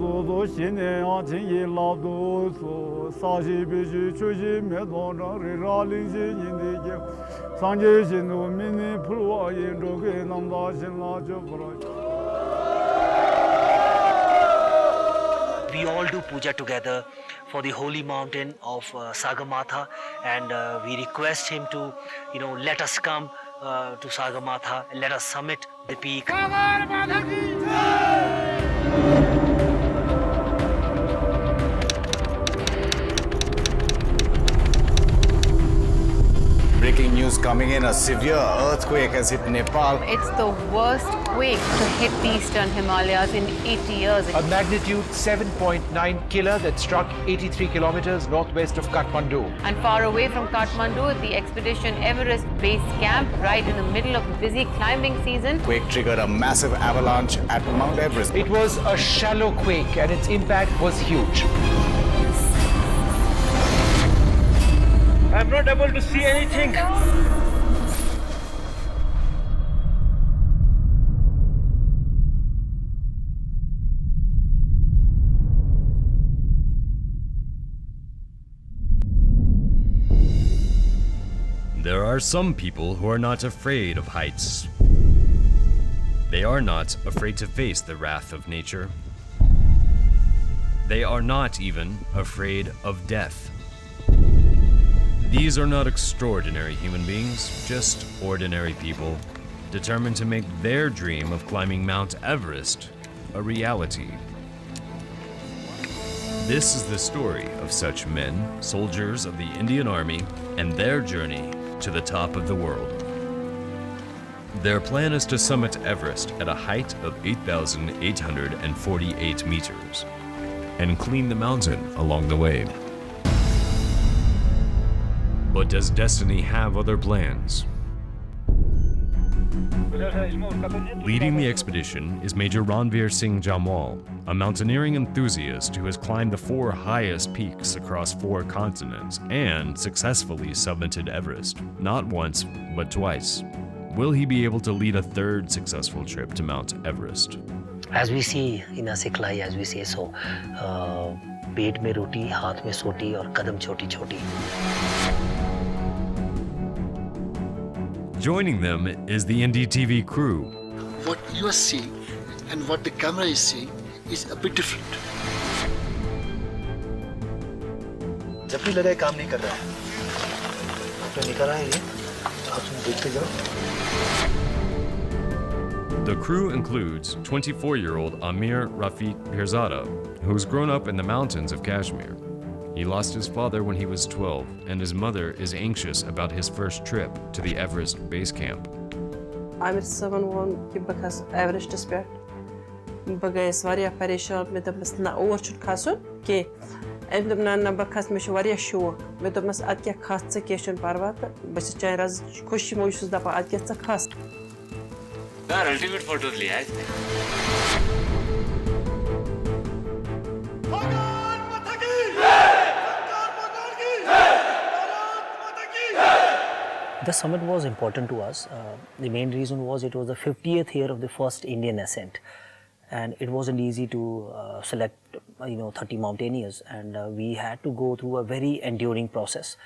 We all do puja together for the holy mountain of Sagarmatha, and we request him to, let us come to Sagarmatha and let us summit the peak. Breaking news coming in, a severe earthquake has hit Nepal. It's the worst quake to hit the eastern Himalayas in 80 years. A magnitude 7.9 killer that struck 83 kilometers northwest of Kathmandu. And far away from Kathmandu, the expedition Everest base camp, right in the middle of the busy climbing season. Quake triggered a massive avalanche at Mount Everest. It was a shallow quake and its impact was huge. I'm not able to see anything. There are some people who are not afraid of heights. They are not afraid to face the wrath of nature. They are not even afraid of death. These are not extraordinary human beings, just ordinary people, determined to make their dream of climbing Mount Everest a reality. This is the story of such men, soldiers of the Indian Army, and their journey to the top of the world. Their plan is to summit Everest at a height of 8,848 meters and clean the mountain along the way. But does destiny have other plans? Leading the expedition is Major Ranveer Singh Jamwal, a mountaineering enthusiast who has climbed the 4 highest peaks across 4 continents and successfully summited Everest, not once, but twice. Will he be able to lead a 3rd successful trip to Mount Everest? As we see in a Siklai, as we say so, पेट में रोटी, हाथ में सोटी और कदम छोटी-छोटी. Joining them is the NDTV crew. What you are seeing and what the camera is seeing is a bit different. जब भी लगा काम नहीं कर रहा है, तो निकल रहा है ये. आप देखते जाओ. The crew includes 24-year-old Amir Rafiq Pirzada, who's grown up in the mountains of Kashmir. He lost his father when he was 12, and his mother is anxious about his first trip to the Everest base camp. Amir savan won ki bakas Everest spert. Bagay svaria parishan me dabas na orchud khasun ki endum na bakas me shwaria sho me dabas atya khas keshun parvat bas chay raz khushi moyus da pa atya khas. यार ultimate photos लिया है इसने. The summit was important to us. The main reason was it was the 50th year of the first Indian ascent, and it wasn't easy to select 30 mountaineers, and we had to go through a very enduring process.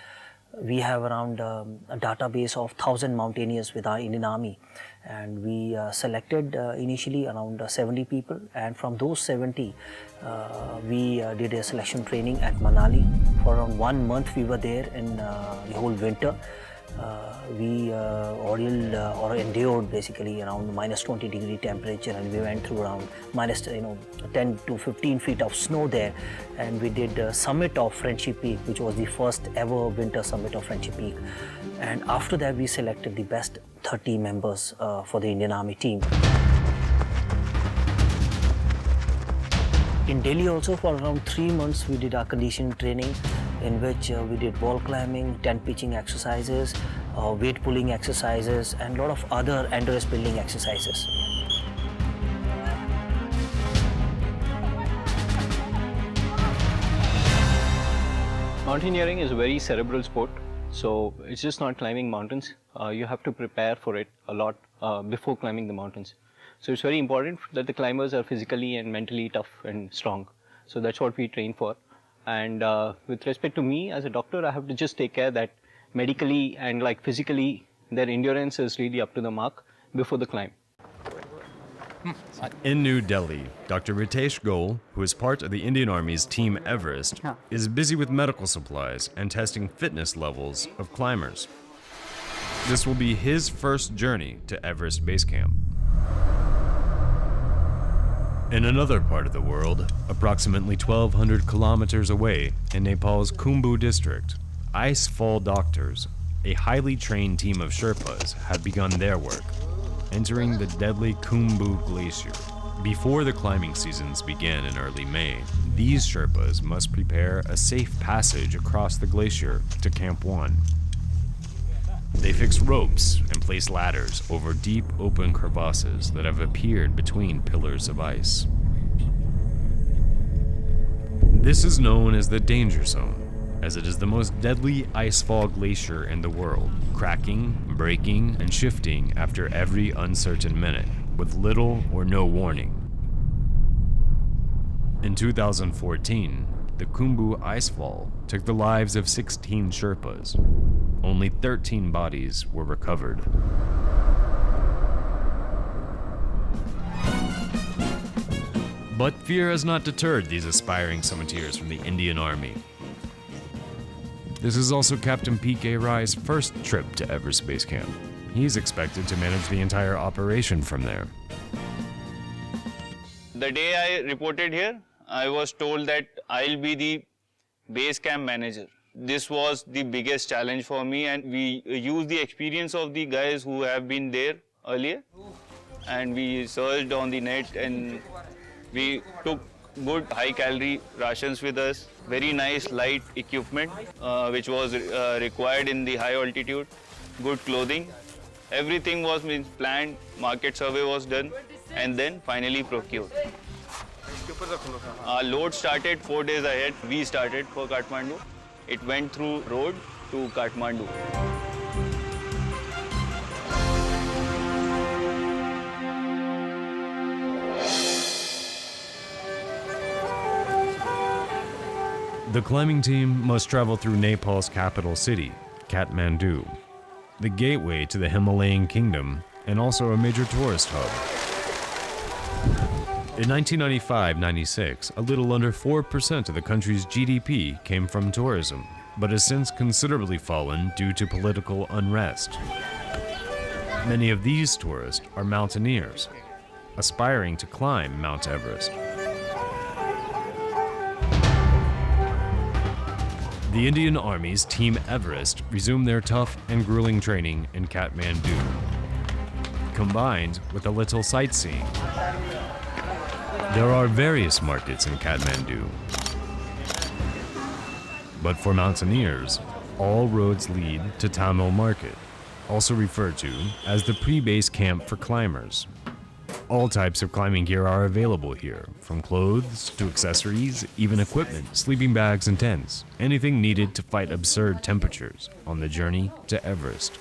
We have around a database of 1,000 mountaineers with our Indian Army, and we selected initially around 70 people, and from those 70 we did a selection training at Manali. For around 1 month we were there in the whole winter. We endured basically around -20-degree temperature, and we went through around minus 10 to 15 feet of snow there, and we did the summit of Friendship Peak, which was the first ever winter summit of Friendship Peak. And after that we selected the best 30 members for the Indian Army team. In Delhi also for around 3 months we did our conditioning training, in which we did wall climbing, tent pitching exercises, weight pulling exercises, and a lot of other endurance building exercises. Mountaineering is a very cerebral sport, so it's just not climbing mountains. You have to prepare for it a lot before climbing the mountains. So it's very important that the climbers are physically and mentally tough and strong. So that's what we train for. And with respect to me as a doctor, I have to just take care that medically and like physically, their endurance is really up to the mark before the climb. In New Delhi, Dr. Ritesh Goel, who is part of the Indian Army's Team Everest, is busy with medical supplies and testing fitness levels of climbers. This will be his first journey to Everest Base Camp. In another part of the world, approximately 1,200 kilometers away in Nepal's Khumbu district, ice fall doctors, a highly trained team of Sherpas, have begun their work, entering the deadly Khumbu Glacier. Before the climbing seasons begin in early May, these Sherpas must prepare a safe passage across the glacier to Camp 1. They fix ropes and place ladders over deep open crevasses that have appeared between pillars of ice. This is known as the danger zone, as it is the most deadly icefall glacier in the world, cracking, breaking, and shifting after every uncertain minute, with little or no warning. In 2014, the Khumbu icefall took the lives of 16 Sherpas. Only 13 bodies were recovered. But fear has not deterred these aspiring Summiteers from the Indian Army. This is also Captain P.K. Rai's first trip to Everest Base Camp. He's expected to manage the entire operation from there. The day I reported here, I was told that I'll be the base camp manager. This was the biggest challenge for me, and we used the experience of the guys who have been there earlier, and we searched on the net, and we took good high-calorie rations with us, very nice light equipment which was required in the high altitude, good clothing. Everything was planned, market survey was done, and then finally procured. Our load started 4 days ahead. We started for Kathmandu. It went through road to Kathmandu. The climbing team must travel through Nepal's capital city, Kathmandu, the gateway to the Himalayan kingdom and also a major tourist hub. In 1995-96, a little under 4% of the country's GDP came from tourism, but has since considerably fallen due to political unrest. Many of these tourists are mountaineers, aspiring to climb Mount Everest. The Indian Army's Team Everest resumed their tough and grueling training in Kathmandu, combined with a little sightseeing. There are various markets in Kathmandu, but for mountaineers, all roads lead to Tamil Market, also referred to as the pre-base camp for climbers. All types of climbing gear are available here, from clothes to accessories, even equipment, sleeping bags and tents, anything needed to fight absurd temperatures on the journey to Everest.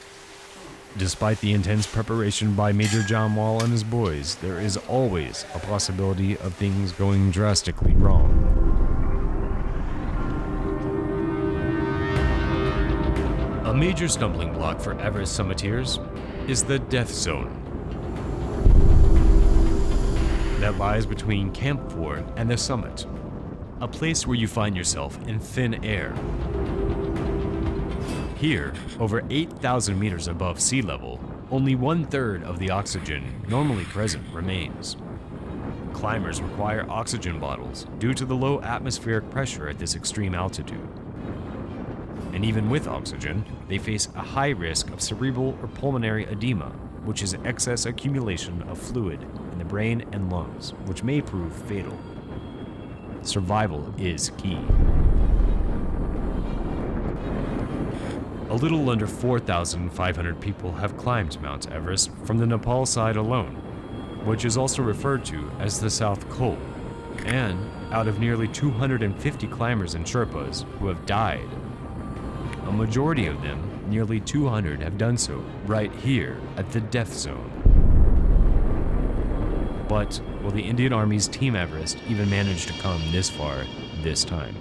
Despite the intense preparation by Major Jamwal and his boys, there is always a possibility of things going drastically wrong. A major stumbling block for Everest Summiteers is the death zone that lies between Camp 4 and the summit, a place where you find yourself in thin air. Here, over 8,000 meters above sea level, only 1/3 of the oxygen normally present remains. Climbers require oxygen bottles due to the low atmospheric pressure at this extreme altitude. And even with oxygen, they face a high risk of cerebral or pulmonary edema, which is excess accumulation of fluid in the brain and lungs, which may prove fatal. Survival is key. A little under 4,500 people have climbed Mount Everest from the Nepal side alone, which is also referred to as the South Col. And out of nearly 250 climbers and Sherpas who have died, a majority of them, nearly 200, have done so right here at the death zone. But will the Indian Army's Team Everest even manage to come this far this time?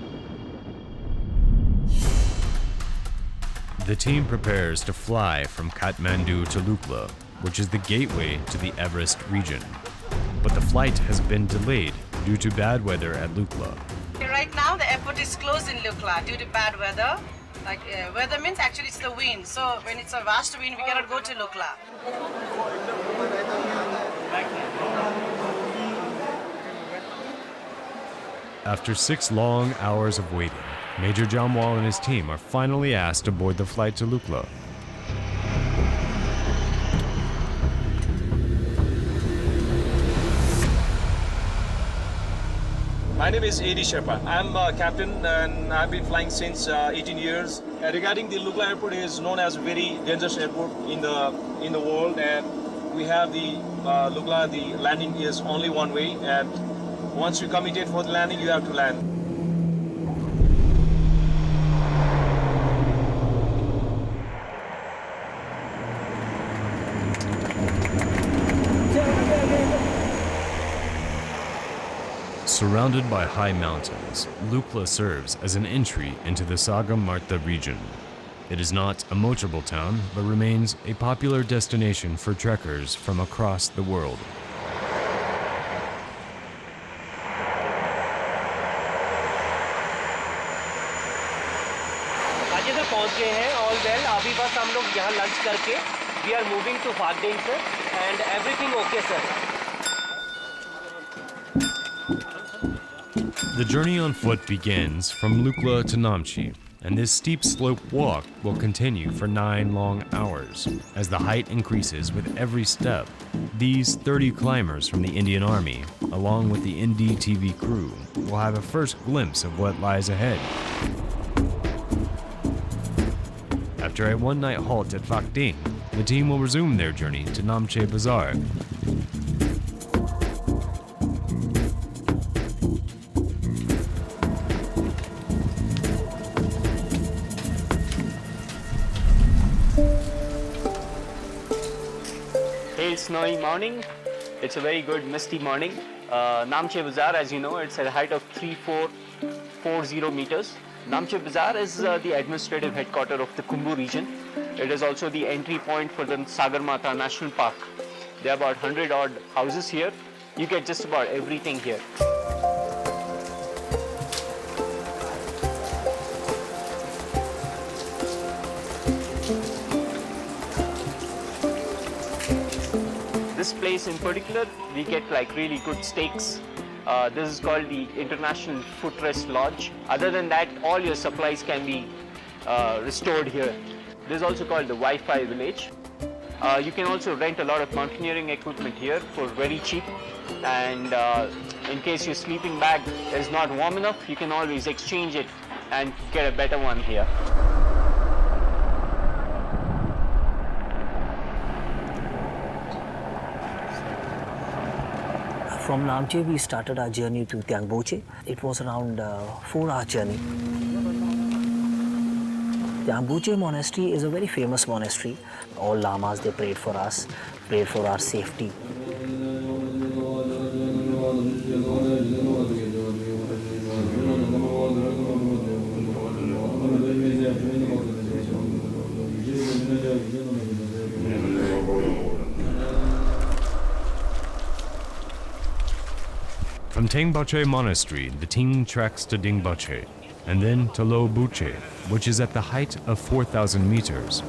The team prepares to fly from Kathmandu to Lukla, which is the gateway to the Everest region. But the flight has been delayed due to bad weather at Lukla. Right now, the airport is closed in Lukla due to bad weather. Weather means actually it's the wind. So when it's a vast wind, we cannot go to Lukla. After 6 long hours of waiting, Major Jamwal and his team are finally asked to board the flight to Lukla. My name is A.D. Sherpa. I'm a captain and I've been flying since 18 years. Regarding the Lukla airport, is known as a very dangerous airport in the world, and we have the Lukla. The landing is only one way, and once you committed for the landing, you have to land. Surrounded by high mountains, Lukla serves as an entry into the Saga-Martha region. It is not a motorable town, but remains a popular destination for trekkers from across the world. आज इधर पहुंच गए हैं all well अभी बस हम लोग यहाँ लंच करके वी आर मूविंग टू फागडेन sir and everything okay sir The journey on foot begins from Lukla to Namche, and this steep slope walk will continue for 9 long hours. As the height increases with every step, these 30 climbers from the Indian Army, along with the NDTV crew, will have a first glimpse of what lies ahead. After a one-night halt at Phakding, the team will resume their journey to Namche Bazaar. Snowy morning. It's a very good misty morning. Namche Bazaar, as you know, it's at a height of 3440 meters. Namche Bazaar is the administrative headquarters of the Khumbu region. It is also the entry point for the Sagarmatha National Park. There are about 100 odd houses here. You get just about everything here. This place in particular, we get like really good steaks. This is called the International Footrest Lodge. Other than that, all your supplies can be restored here. This is also called the Wi-Fi village. You can also rent a lot of mountaineering equipment here for very cheap. And in case your sleeping bag is not warm enough, you can always exchange it and get a better one here. From Namche, we started our journey to Tyangboche. It was around 4-hour journey. Tyangboche monastery is a very famous monastery. All lamas, they prayed for us, prayed for our safety. From Tengbache Monastery, the team treks to Dingbache, and then to Lo Buche, which is at the height of 4,000 meters.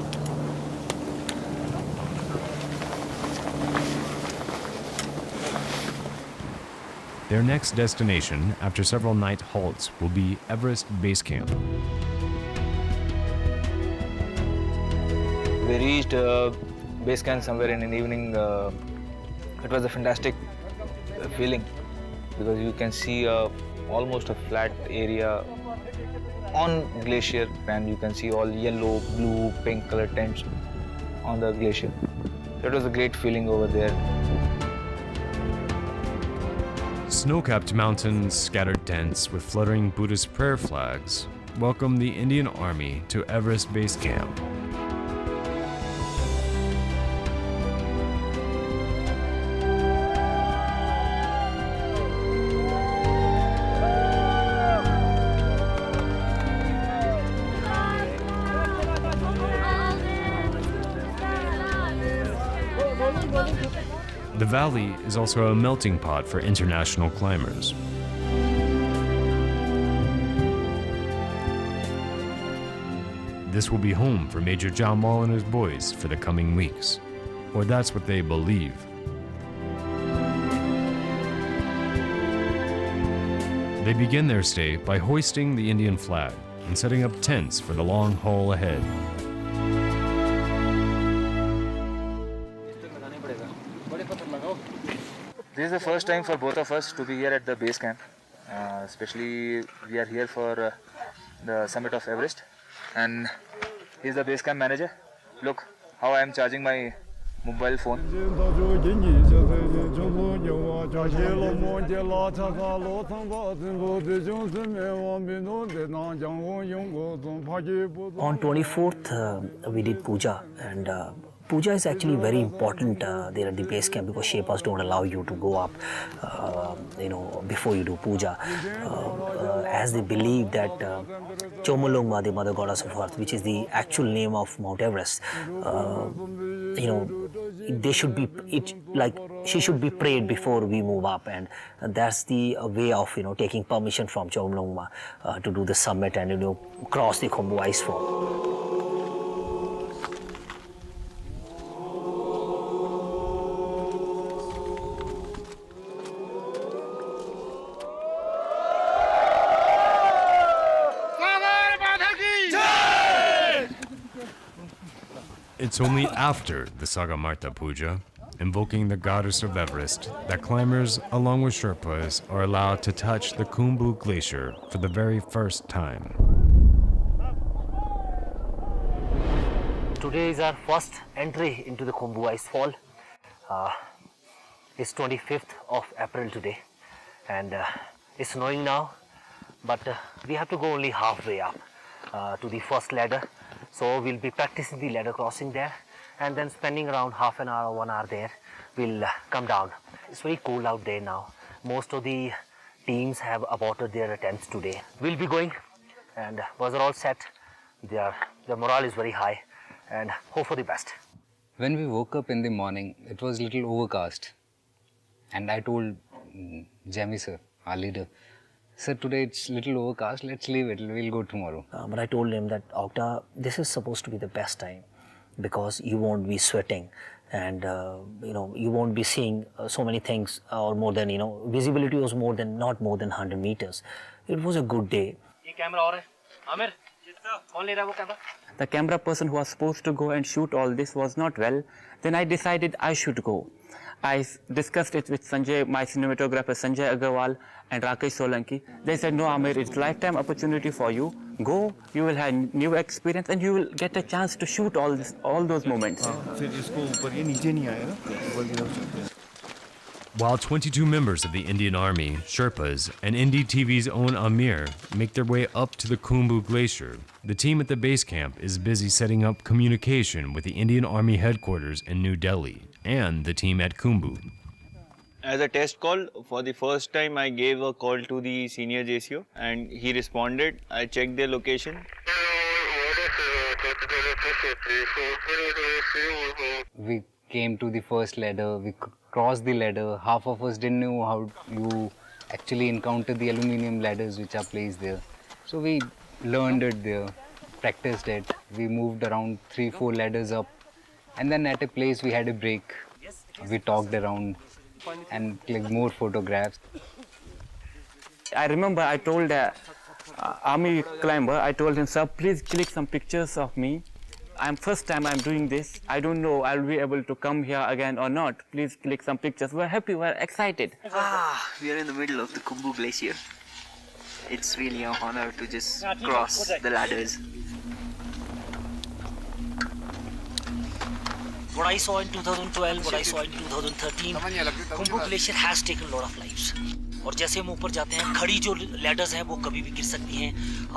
Their next destination, after several night halts, will be Everest Base Camp. We reached base camp somewhere in the evening. It was a fantastic feeling because you can see almost a flat area on glacier, and you can see all yellow, blue, pink color tents on the glacier. So it was a great feeling over there. Snow-capped mountains, scattered tents with fluttering Buddhist prayer flags welcome the Indian Army to Everest Base Camp. The valley is also a melting pot for international climbers. This will be home for Major Jamal and his boys for the coming weeks, or that's what they believe. They begin their stay by hoisting the Indian flag and setting up tents for the long haul ahead. This is the first time for both of us to be here at the base camp. Especially we are here for the summit of Everest. And he's the base camp manager. Look how I am charging my mobile phone. On 24th, we did puja, and puja is actually very important there at the base camp because Sherpas don't allow you to go up, before you do puja, as they believe that Chomolungma, the mother goddess of earth, which is the actual name of Mount Everest, she should be prayed before we move up, and that's the way of taking permission from Chomolungma to do the summit and cross the Khumbu icefall. It's only after the Sagamarta Puja, invoking the goddess of Everest, that climbers, along with Sherpas, are allowed to touch the Khumbu Glacier for the very first time. Today is our first entry into the Khumbu icefall. It's 25th of April today, and it's snowing now, but we have to go only halfway up to the first ladder. So we'll be practicing the ladder crossing there, and then spending around half an hour or 1 hour there. We'll come down. It's very cold out there now. Most of the teams have aborted their attempts today. We'll be going, and boys are all set. Their morale is very high, and hope for the best. When we woke up in the morning, it was a little overcast, and I told Jamie sir, our leader, "Sir, today it's little overcast, let's leave it, we'll go tomorrow." But I told him that, Okta, this is supposed to be the best time because you won't be sweating and, you won't be seeing so many things or more than, visibility was not more than 100 meters. It was a good day. The camera person who was supposed to go and shoot all this was not well. Then I decided I should go. I discussed it with Sanjay, my cinematographer Sanjay Agarwal and Rakesh Solanki. They said, "No, Amir, it's a lifetime opportunity for you. Go, you will have new experience and you will get a chance to shoot all those moments." While 22 members of the Indian Army, Sherpas, and NDTV's own Amir make their way up to the Khumbu Glacier, the team at the base camp is busy setting up communication with the Indian Army headquarters in New Delhi and the team at Khumbu. As a test call, for the first time I gave a call to the senior JCO and he responded. I checked their location. We came to the first ladder, we crossed the ladder. Half of us didn't know how you actually encounter the aluminium ladders which are placed there. So we learned it there, practiced it. We moved around 3-4 ladders up, and then at a place we had a break. We talked around and clicked more photographs. I remember I told the army climber, I told him, "Sir, please click some pictures of me. First time I'm doing this. I don't know I'll be able to come here again or not. Please click some pictures." We're happy, we're excited. We are in the middle of the Khumbu Glacier. It's really an honor to just cross the ladders. What I saw in 2012, what I saw in 2013, Khumbu Glacier has taken a lot of lives. और जैसे हम ऊपर जाते हैं, खड़ी जो ladders हैं वो कभी भी गिर सकती हैं.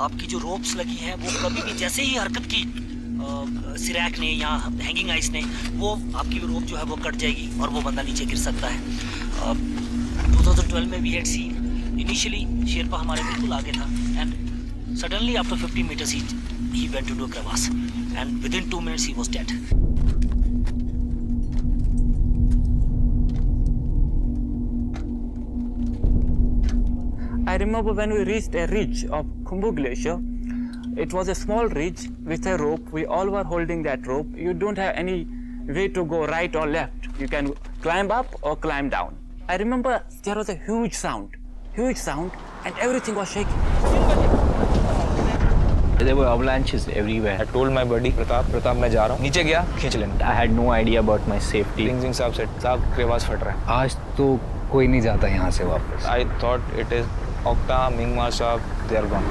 आपकी जो रोप्स लगी हैं वो कभी भी जैसे ही हरकत की सिरैक ने या हैंगिंग आइस ने, वो आपकी रोप जो है वो कट जाएगी और वो बंदा नीचे गिर सकता है. 2012 में we had seen initially Sherpa हमारे बिल्कुल आगे था, and suddenly after 50 meters he went into a crevasse, and within 2 minutes he was dead. remember when we reached a ridge of Khumbu Glacier, it was a small ridge with a rope. We all were holding that rope. You don't have any way to go right or left. You can climb up or climb down. I remember there was a huge sound, and everything was shaking. There were avalanches everywhere. I told my buddy Pratap मैं जा रहा हूँ. नीचे गया, खींच लेना. I had no idea about my safety. Singer साहब said, साहब क्रेवास फट रहा है. आज तो कोई नहीं जाता यहाँ से वापस. I thought it is Okta, Mingma साहब, they are gone.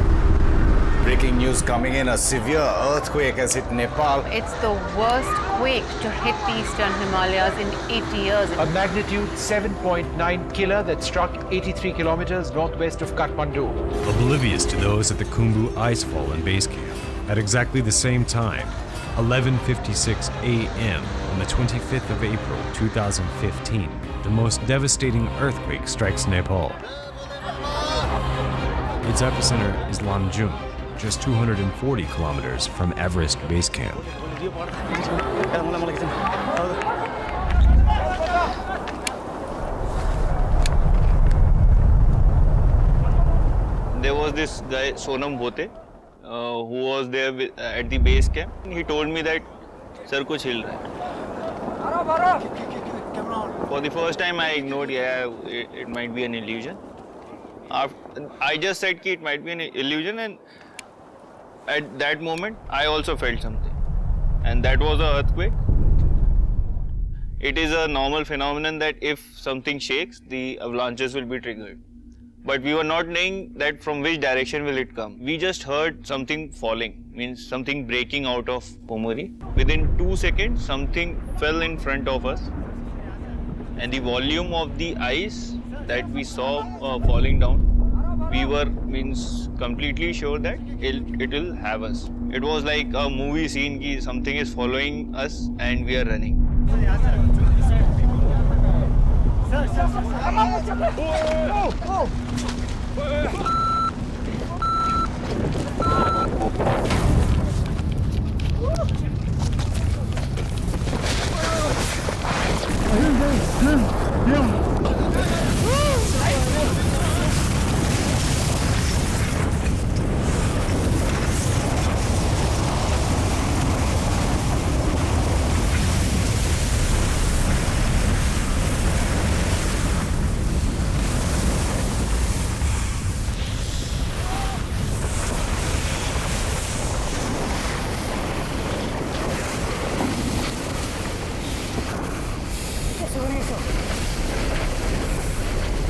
Breaking news coming in, a severe earthquake has hit Nepal. It's the worst quake to hit the eastern Himalayas in 80 years. A magnitude 7.9 killer that struck 83 kilometers northwest of Kathmandu. Oblivious to those at the Khumbu icefall and base camp, at exactly the same time, 11:56 a.m. on the 25th of April 2015, the most devastating earthquake strikes Nepal. Its epicenter is Lamjung, just 240 kilometers from Everest Base Camp. There was this guy Sonam Bhote who was there at the base camp. He told me that sir kuch hil raha hai. For the first time I ignored, it might be an illusion. I just said that it might be an illusion, and at that moment I also felt something, and that was an earthquake. It is a normal phenomenon that if something shakes, the avalanches will be triggered. But we were not knowing that from which direction will it come. We just heard something falling, means something breaking out of Pomori. Within 2 seconds, something fell in front of us, and the volume of the ice that we saw falling down, we were completely sure that it will have us. It was like a movie scene ki something is following us and we are running.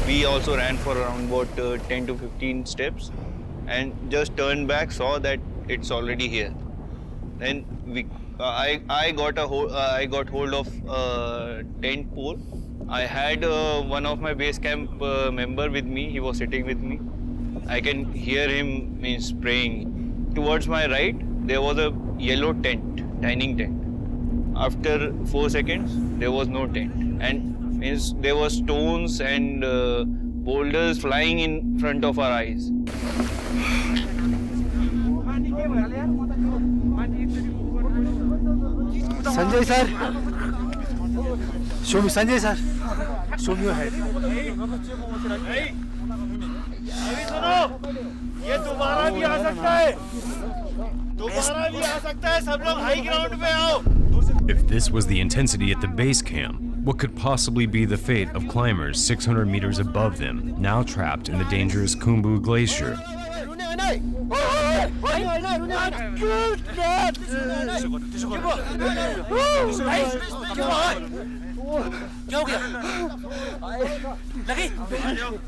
We also ran for around about 10 to 15 steps and just turned back, saw that it's already here. Then I got hold of a tent pole. I had one of my base camp member with me. He was sitting with me. I can hear him praying. Towards my right, there was a yellow tent, dining tent. After 4 seconds, there was no tent, and there were stones and boulders flying in front of our eyes. Sanjay sir, show me. Sanjay sir, show me your head. ये दोबारा भी आ सकता है, दोबारा भी आ सकता है, सब लोग हाई ग्राउंड पे आओ. If this was the intensity at the base camp, what could possibly be the fate of climbers 600 meters above them, now trapped in the dangerous Khumbu Glacier? क्या हो गया? लगी?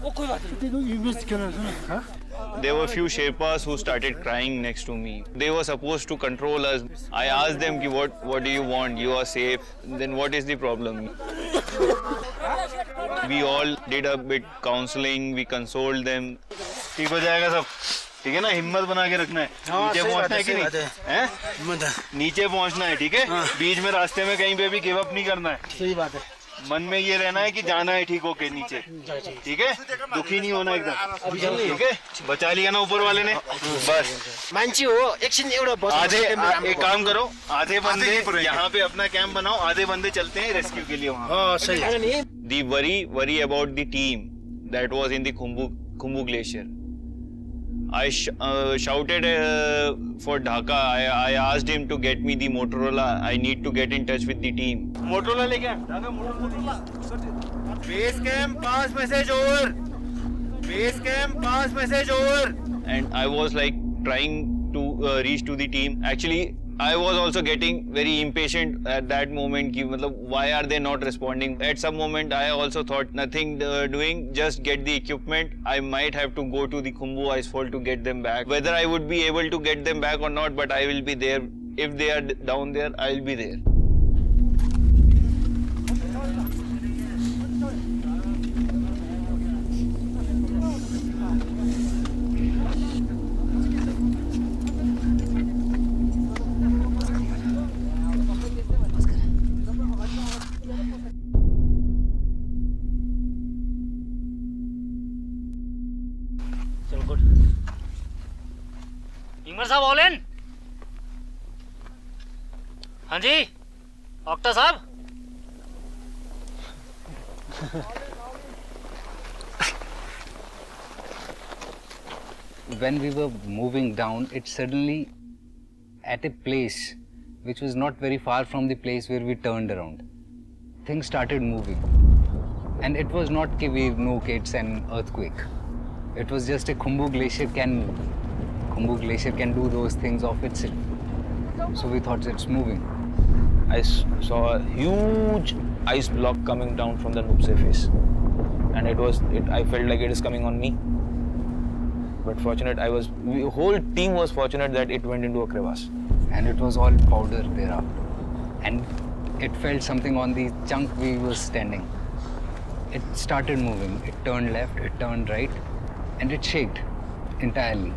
वो कोई बात नहीं. There were few Sherpas who started crying next to me. They were supposed to control us. I asked them, what do you want? You are safe. Then what is the problem? We all did a bit counseling. We consoled them. ठीक हो जाएगा सब. ठीक है ना, हिम्मत बना के रखना है. नीचे पहुंचना है कि नहीं? हैं? नीचे पहुंचना है, ठीक है? बीच में रास्ते में कहीं पे भी गिव अप नहीं करना है. सही बात है. मन में ये रहना है कि जाना है ठीक होके नीचे. ठीक है? दुखी नहीं होना एकदम. ठीक है? बचा लिया ना ऊपर वाले ने. बस. मानची हो, एकछिन एउटा आधे एक काम करो, आधे बंदे यहाँ पे अपना कैंप बनाओ, आधे बंदे चलते हैं रेस्क्यू के लिए वहाँ. हां सही है. The worry about the team that was in the Khumbu Glacier. I shouted for Dhaka. I asked him to get me the Motorola. I need to get in touch with the team. Motorola लेके Dhaka Motorola. Base camp, pass message over. Base camp, pass message over. And I was like trying to reach to the team. Actually, I was also getting very impatient at that moment. Ki, matlab, why are they not responding? At some moment, I also thought nothing doing, just get the equipment. I might have to go to the Khumbu Icefall to get them back. Whether I would be able to get them back or not, but I will be there. If they are down there, I will be there. इमर साहब all in हाँ जी doctor साहब When we were moving down, it suddenly at a place which was not very far from the place where we turned around. Things started moving. And it was not that we know it's an earthquake. It was just a Khumbu glacier can move. Khumbu glacier can do those things of itself. So we thought it's moving. I saw a huge ice block coming down from the Nupse face. And I felt like it is coming on me. But fortunate, the whole team was fortunate that it went into a crevasse. And it was all powder thereafter. And it felt something on the chunk we were standing. It started moving. It turned left, it turned right, and it shaked entirely.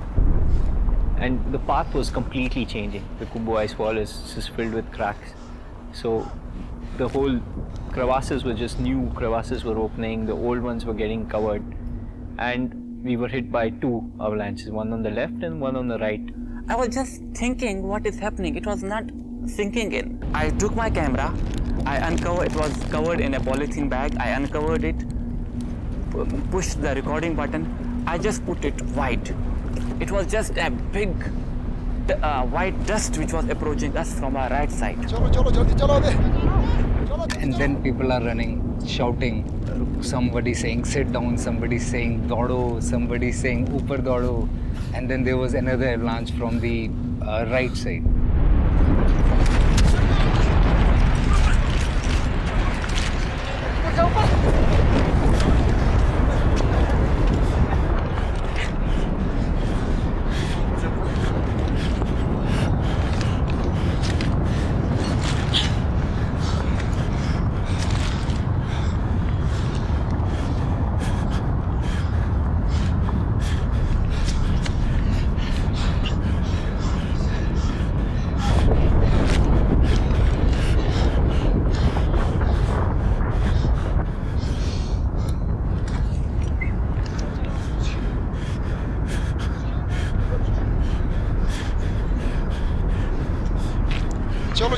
And the path was completely changing. The Khumbu Icefall is just filled with cracks. So the whole crevasses were just new crevasses were opening, the old ones were getting covered. And we were hit by two avalanches, one on the left and one on the right. I was just thinking what is happening. It was not sinking in. I took my camera, it was covered in a polythene bag. I uncovered it, pushed the recording button. I just put it wide. It was just a big white dust which was approaching us from our right side. And then people are running, shouting, somebody saying sit down, somebody saying dodo, somebody saying upar dodo, and then there was another avalanche from the right side.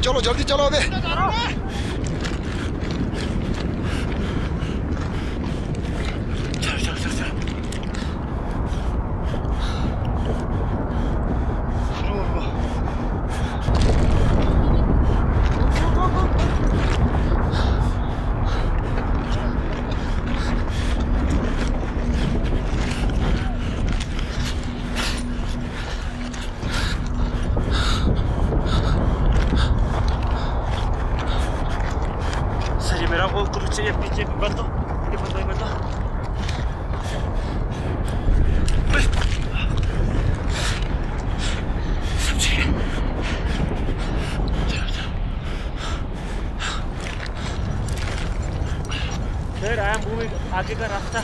चलो जल्दी चलो अबे आगे का रास्ता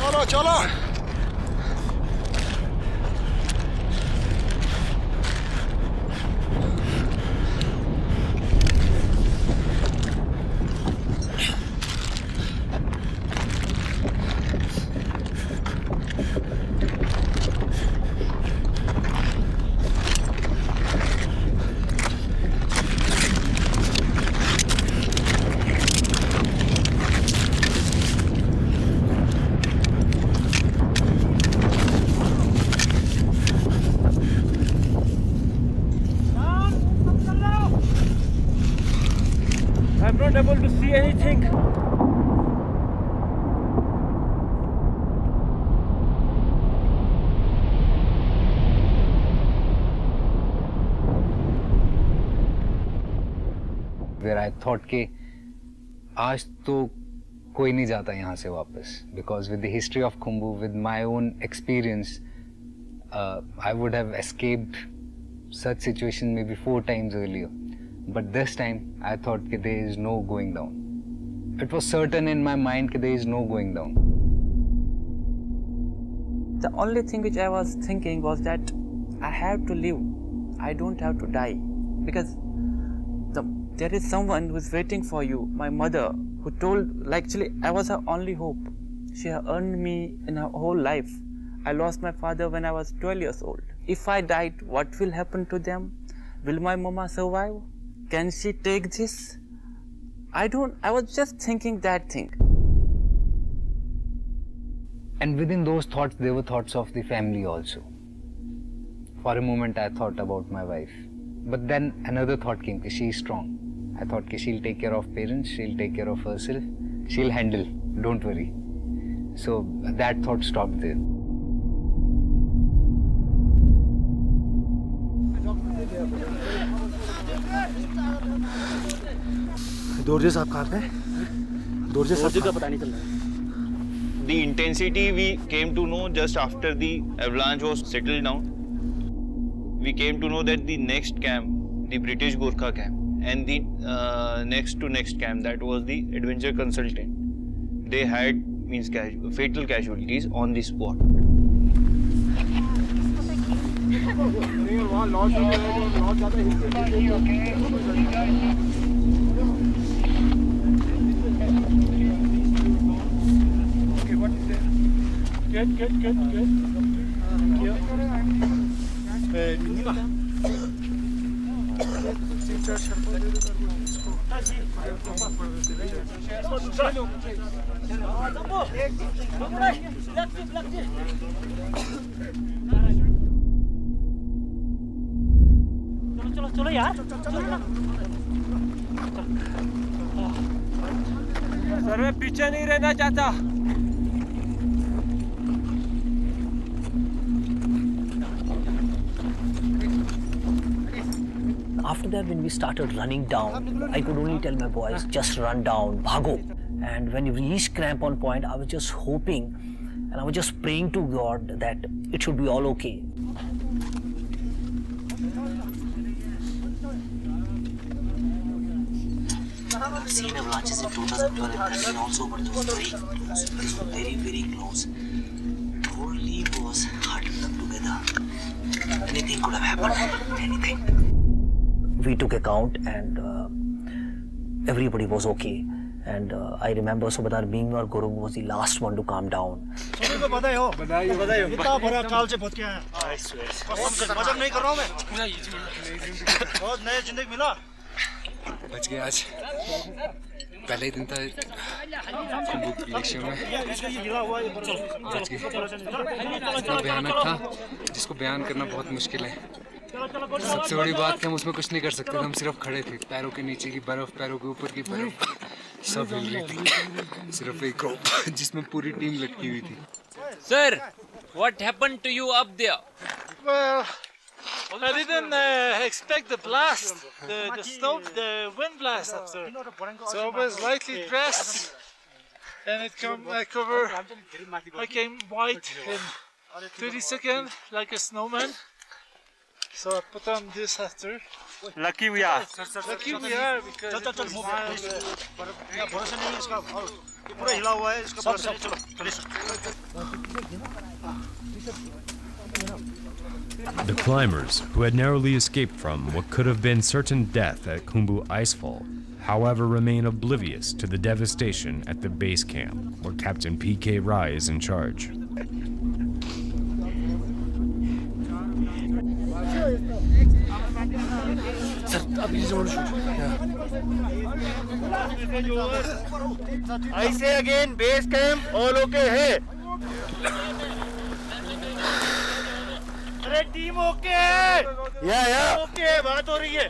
चलो चलो anything. Where I thought कि आज तो कोई नहीं जाता यहाँ से वापस, because with the history of Khumbu, with my own experience, I would have escaped such situation maybe 4 times earlier. But this time I thought that there is no going down. It was certain in my mind that there is no going down. The only thing which I was thinking was that I have to live. I don't have to die, because there is someone who is waiting for you. My mother, who told, actually I was her only hope. She earned me in her whole life. I lost my father when I was 12 years old. If I died, what will happen to them? Will my mama survive? Can she take this? I was just thinking that thing. And within those thoughts, there were thoughts of the family also. For a moment, I thought about my wife. But then another thought came, that she is strong. I thought that she'll take care of parents, she'll take care of herself, she'll handle, don't worry. So that thought stopped there. Dorje साहब कहाँ पे? दोरजे साहब का पता नहीं चल रहा है. The intensity we came to know just after the avalanche was settled down. We came to know that the next camp, the British Gorkha camp, and the next to next camp, that was the adventure consultant, they had fatal casualties on the spot. Good. Thank you. चलो यार. Sir मैं पीछे नहीं रहना चाहता. After that, when we started running down, I could only tell my boys, just run down, bhago. And when we reached crampon point, I was just hoping and I was just praying to God that it should be all okay. I've seen avalanches in 2012 and 13 also, but it was very close. It was very, very close. The whole league was huddled up together. Anything could have happened. Anything. We took account and everybody was okay. And I remember Subadar being or Gurung was the last one to calm down. बधाई हो. इतना बड़ा काल से बच के आया. मजाक नहीं कर रहा हूँ मैं. बहुत नया जिंदगी मिला. बच गया आज. पहले ही दिन था कुंभू ग्लेशियर में. बच गए. इतना भयानक था जिसको बयान करना बहुत मुश्किल है. सबसे बड़ी बात कि हम उसमें कुछ नहीं कर सकते थे. हम सिर्फ खड़े थे. पैरों के नीचे की बर्फ, पैरों के ऊपर की बर्फ, सब हिल रही थी. सिर्फ एक रोप जिसमें पूरी टीम लटकी हुई थी. Sir, what happened to you up there? Well, I didn't expect the blast, the wind blast up there. So I was lightly dressed, and I came white in 30 seconds, like a snowman. So I put on this after. Lucky we are. Lucky we are because The climbers, who had narrowly escaped from what could have been certain death at Khumbu Icefall, however, remain oblivious to the devastation at the base camp, where Captain P.K. Rai is in charge. I say again, base camp all okay है. अरे team okay है. Yeah. Okay बात हो रही है.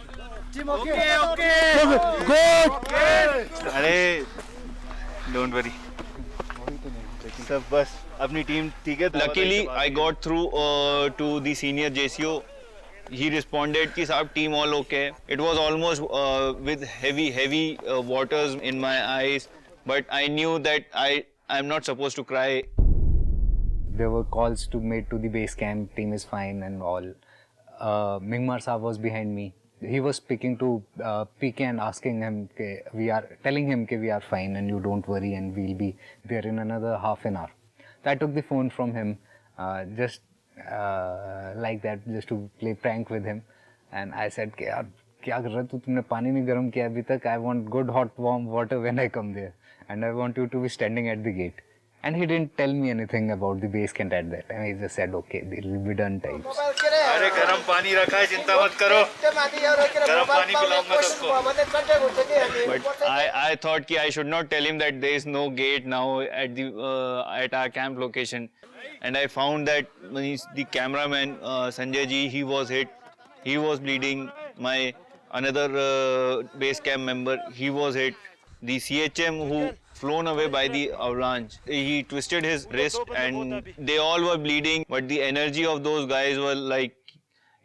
अरे don't worry सब बस अपनी टीम ठीक है. Luckily, I got through to the senior JCO. He responded कि साहब team all okay. It was almost with heavy waters in my eyes, but I knew that I'm not supposed to cry. There were calls made to the base camp, team is fine and all. Mingmar Saab was behind me. He was speaking to PK and asking him, telling him we are fine and you don't worry and we'll be there in another half an hour. So I took the phone from him, just like that, just to play prank with him. And I said, "Kya kar raha tu? Tumne pani nahi garam kiya abhi tak. I want good hot warm water when I come there. And I want you to be standing at the gate." And he didn't tell me anything about the base camp at that time. He just said, "Okay, it will be done types." अरे गरम पानी रखा है, चिंता मत करो. गरम पानी पिलाऊंगा सबको. But I thought कि I should not tell him that there is no gate now at our camp location. And I found that the cameraman Sanjay ji, he was hit. He was bleeding. My another base camp member, he was hit. The CHM who flown away by the avalanche, he twisted his wrist and they all were bleeding. But the energy of those guys were like,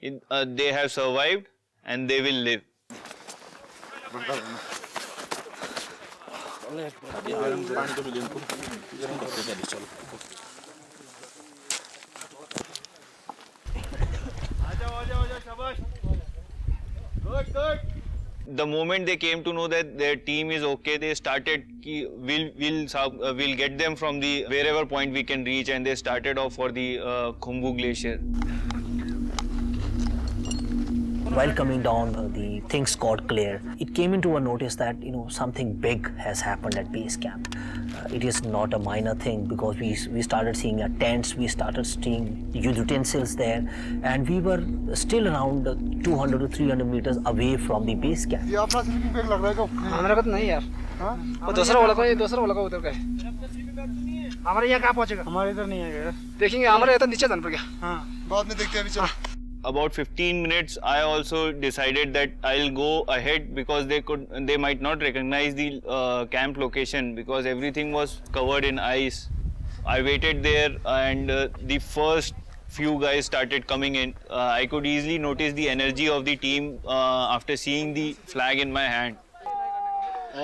they have survived and they will live. The moment they came to know that their team is okay, they started, we'll get them from the wherever point we can reach, and they started off for the Khumbu Glacier. While coming down, the things got clear. It came into our notice that something big has happened at base camp. It is not a minor thing because we started seeing tents, we started seeing utensils there, and we were still around 200 to 300 meters away from the base camp. ये अपना sleeping bag लग रहा है क्या? हमारा का तो नहीं यार. हाँ? वो दूसरा वाला का उधर का है. हमारे यहाँ कहाँ पहुँचेगा? हमारे इधर नहीं है. देखेंगे हमारे इधर नीचे जाना पड़ेगा. हाँ. बाद में देखते हैं अभी चलो. About 15 minutes, I also decided that I'll go ahead because they might not recognize the camp location because everything was covered in ice. I waited there and the first few guys started coming in. I could easily notice the energy of the team after seeing the flag in my hand. It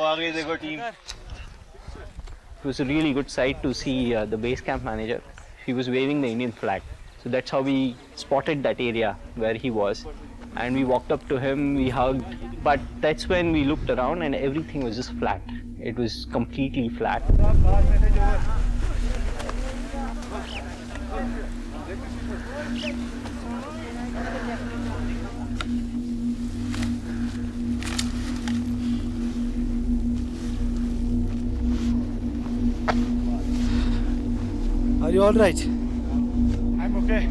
was a really good sight to see the base camp manager. He was waving the Indian flag. So that's how we spotted that area where he was. And we walked up to him, we hugged. But that's when we looked around and everything was just flat. It was completely flat. Are you all right? I'm okay.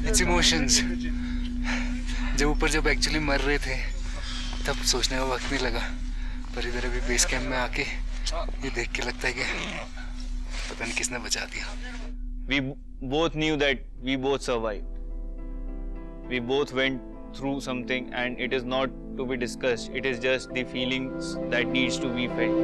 It's emotions. जब actually मर रहे थे तब सोचने का वक्त नहीं लगा, पर इधर अभी बेस कैंप में आके ये देख के लगता है कि पता नहीं किसने बचा दिया. We both knew that we both survived. We both went through something and it is not to be discussed. It is just the feelings that needs to be felt.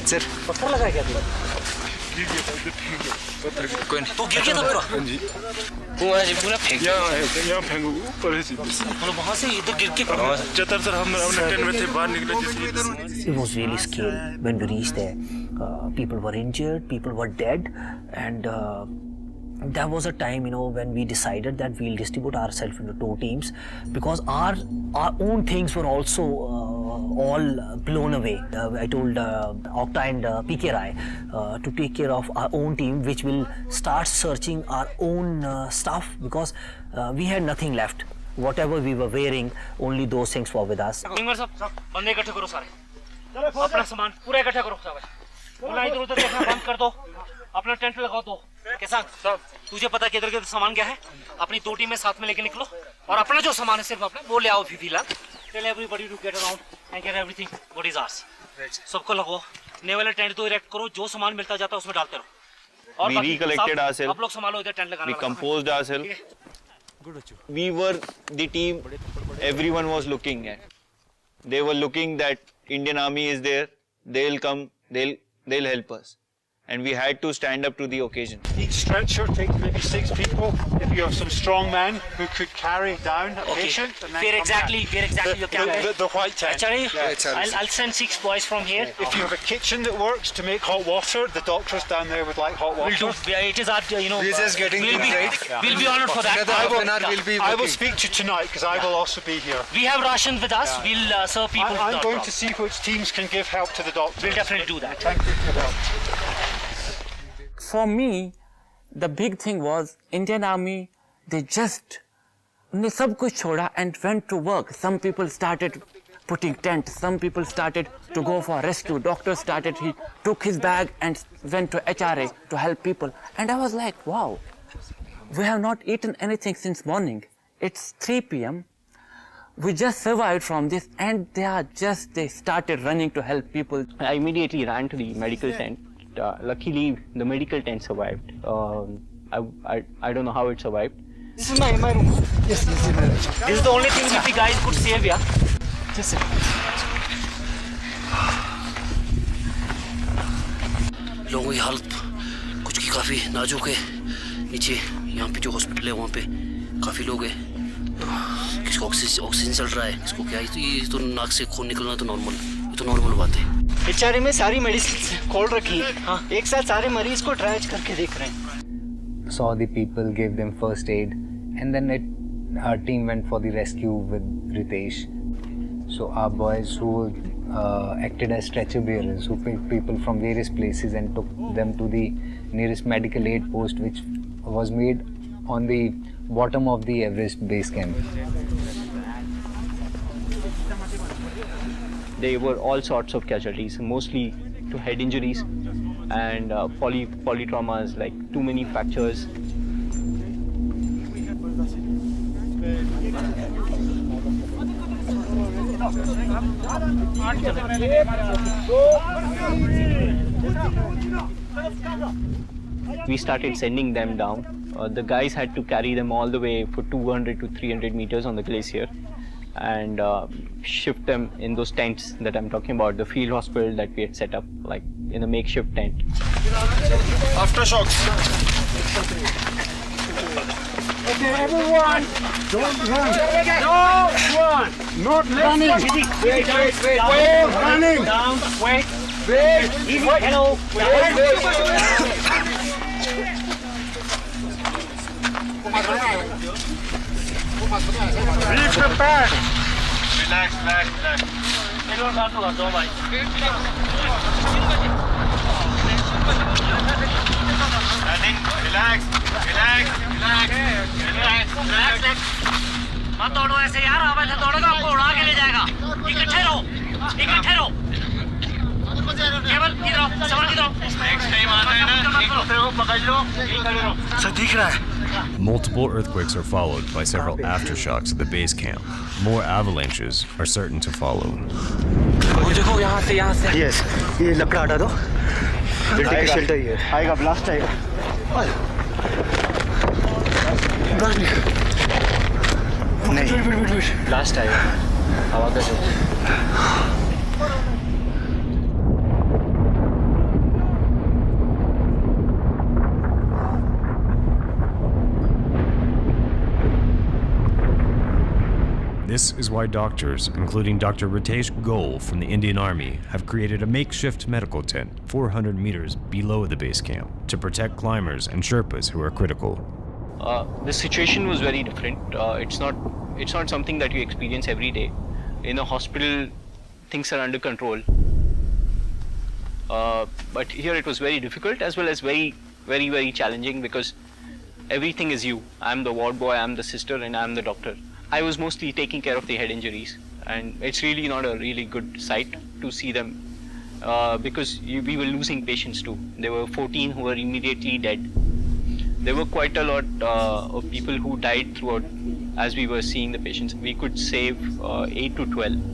Sir पत्थर लगा क्या तुम? कोई नहीं. तो गिर गया था पूरा? हाँ जी. पूरा फेंक यहाँ फेंको ऊपर से. मतलब वहाँ से इधर गिर के चतर हम अपने टेंट में थे, बाहर निकले. It was really scary when we reached there. People were injured, people were dead, and there was a time, when we decided that we'll distribute ourselves into 2 teams because our own things were also all blown away. I told Okta and PK Rai to take care of our own team, which will start searching our own stuff because we had nothing left. whatever we were wearing, only those things were with us. Inger सब बंदे इकट्ठे करो सारे, अपना सामान पूरा इकट्ठा करो सारे, बोला इधर उधर देखना बंद कर दो, अपना टेंट लगाओ दो। कैसा तुझे पता किधर किधर सामान क्या है, अपनी 2 टीमें साथ में लेके निकलो और अपना जो सामान है सिर्फ अपना वो ले आओ फिलहाल। Tell everybody to get around and get everything what is ours. सबको लगो, नए वाला टेंट तो इरेक्ट करो, जो सामान मिलता जाता है उसमें डालते रहो। We recollected ourselves. आप लोग संभालो इधर टेंट लगाना। We composed ourselves. We were the team everyone was looking at. They were looking that Indian Army is there. They'll come. They'll help us. And we had to stand up to the occasion. Each stretcher takes maybe 6 people. If you have some strong men who could carry down a patient, and then Where exactly you can the white tent. I'll send 6 boys from here. If you have a kitchen that works to make hot water, the doctors down there would like hot water. We'll do. It is our, We're just getting we'll be honored for that. I will speak to you tonight because I will also be here. We have rations with us. We'll serve people. I'm going to see which teams can give help to the doctors. We'll definitely do that. Thank you for your help. For me, the big thing was Indian Army, they just उन्हें सब कुछ छोड़ा and went to work. Some people started putting tents, some people started to go for rescue. Doctor started, he took his bag and went to HRA to help people. And I was like, wow, we have not eaten anything since morning. It's 3 p.m. We just survived from this and they started running to help people. I immediately ran to the medical tent. Luckily, the medical tent survived. I don't know how it survived. This is my room. Yes. This is the only thing which you guys could save, yeah. Just sit. लोगों की हालत कुछ की काफ़ी नाजुक है। नीचे यहाँ पे जो हॉस्पिटल है वहाँ पे काफ़ी लोग हैं। किसको ऑक्सीजन चल रहा है, किसको क्या, ये तो नाक से खून निकलना तो नॉर्मल बात है। HRA में सारी मेडिसिन खोल रखी है, हाँ, एक साथ सारे मरीज को ट्रायज करके देख रहे हैं। Saw the people, gave them first aid, and then our team went for the rescue with Ritesh. So our boys who acted as stretcher bearers, who picked people from various places and took them to the nearest medical aid post, which was made on the bottom of the Everest base camp. There were all sorts of casualties, mostly to head injuries and polytraumas like too many fractures. We started sending them down. The guys had to carry them all the way for 200 to 300 meters on the glacier and shift them in those tents that I'm talking about, the field hospital that we had set up, like in a makeshift tent. Aftershocks. Okay, everyone, don't run. Don't run. Not running. Wait. Running. Down. Wait. Easy. Hello. Reach the back. Relax. Relax. मत दौड़ो ऐसे यार, अब ऐसे दौड़ोगे आपको उड़ा के ले जाएगा। इकट्ठे रहो। केवल इधर आओ, सामान इधर आओ। Next time आता है ना, एक दूसरे को पकड़ लो, एक खड़े रहो। सब दिख रहा है। Multiple earthquakes are followed by several aftershocks at the base camp. More avalanches are certain to follow. देखो यहाँ से। Yes, ये लकड़ा हटा दो। फिर टेक शेल्टर ये। आएगा ब्लास्ट आएगा। नहीं। Blast आएगा। हवा का जो। This is why doctors, including Dr. Ritesh Goel from the Indian Army, have created a makeshift medical tent 400 meters below the base camp to protect climbers and Sherpas who are critical. The situation was very different. It's not something that you experience every day. In a hospital, things are under control. But here it was very difficult as well as very, very challenging because everything is you. I'm the ward boy, I'm the sister, and I'm the doctor. I was mostly taking care of the head injuries, and it's really not a really good sight to see them because we were losing patients too. There were 14 who were immediately dead. There were quite a lot of people who died throughout as we were seeing the patients. We could save 8 to 12.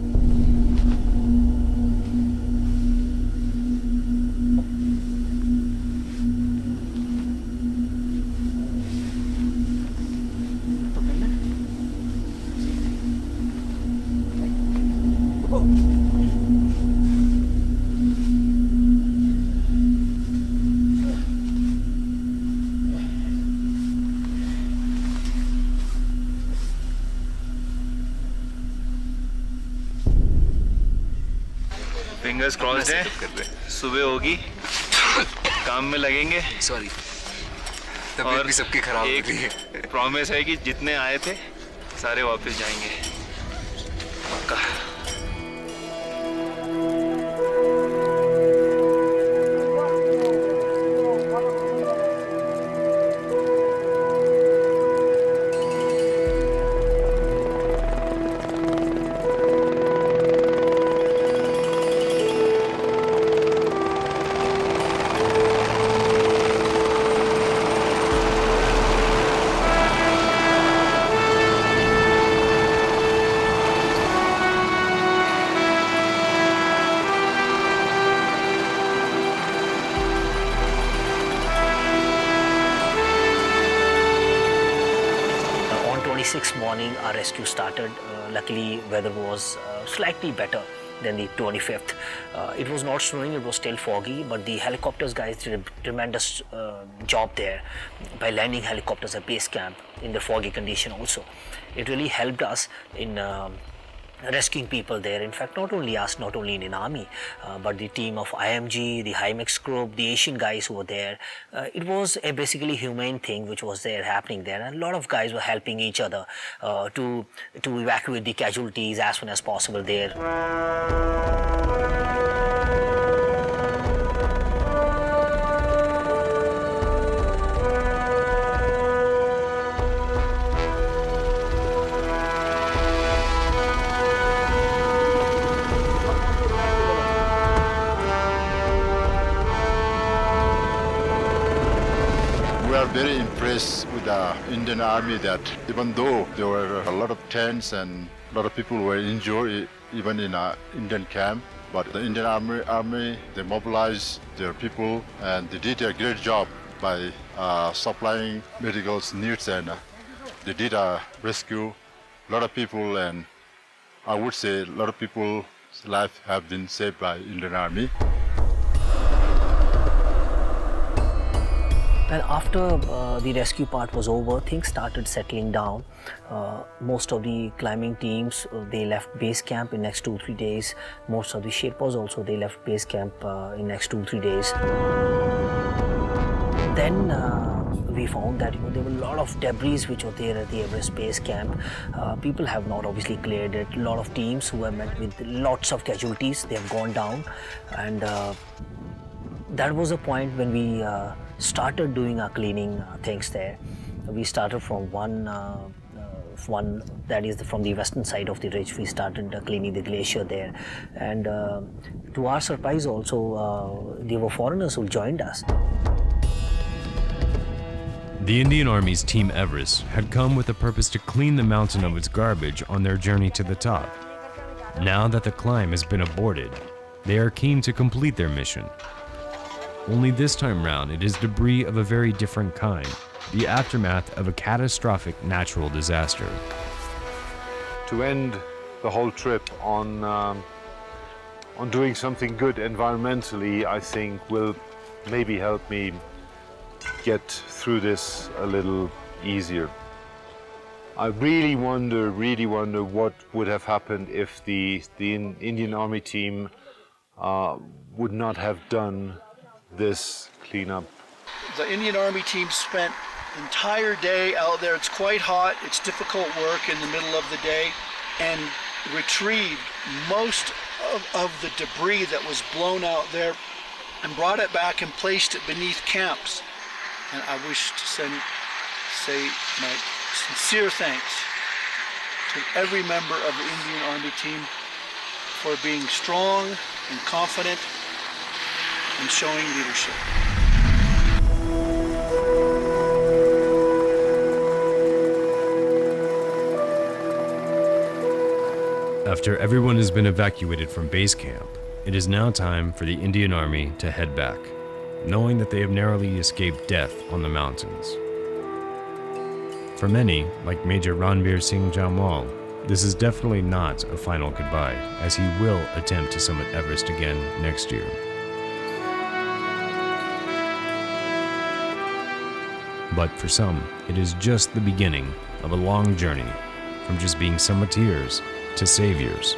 Fingers crossed है, सुबह होगी, काम में लगेंगे। Sorry, तबीयत भी सबकी खराब हो रही है। प्रॉमिस है कि जितने आए थे सारे वापस जाएंगे, पक्का। Morning our rescue started. Luckily weather was slightly better than the 25th. It was not snowing, it was still foggy, but the helicopters guys did a tremendous job there by landing helicopters at base camp in the foggy condition also. It really helped us in rescuing people there. In fact, not only us, not only in army, but the team of IMG, the HIMEX group, the Asian guys who were there. It was a basically humane thing which was there happening there, and a lot of guys were helping each other to evacuate the casualties as soon as possible there. We are very impressed with the Indian Army that even though there were a lot of tents and a lot of people were injured even in an Indian camp, but the Indian Army they mobilized their people and they did a great job by supplying medical needs, and they did a rescue a lot of people, and I would say a lot of people's lives have been saved by Indian Army. And after the rescue part was over, things started settling down. Most of the climbing teams, they left base camp in next 2-3 days. Most of the Sherpas also, they left base camp in next 2-3 days. Then we found that there were a lot of debris which were there at the Everest base camp. People have not obviously cleared it. A lot of teams who have met with lots of casualties, they have gone down, and that was a point when we started doing our cleaning things there. We started from one that is from the western side of the ridge. We started cleaning the glacier there, and to our surprise also there were foreigners who joined us. The Indian Army's Team Everest had come with the purpose to clean the mountain of its garbage on their journey to the top. Now that the climb has been aborted, they are keen to complete their mission. Only this time round, it is debris of a very different kind, the aftermath of a catastrophic natural disaster. To end the whole trip on doing something good environmentally, I think will maybe help me get through this a little easier. I really wonder what would have happened if the Indian Army team would not have done this cleanup. The Indian Army team spent the entire day out there. It's quite hot, it's difficult work in the middle of the day, and retrieved most of the debris that was blown out there and brought it back and placed it beneath camps. And I wish to say my sincere thanks to every member of the Indian Army team for being strong and confident and showing leadership. After everyone has been evacuated from base camp, it is now time for the Indian Army to head back, knowing that they have narrowly escaped death on the mountains. For many, like Major Ranveer Singh Jamwal, this is definitely not a final goodbye, as he will attempt to summit Everest again next year. But for some, it is just the beginning of a long journey from just being Summiteers to Saviours.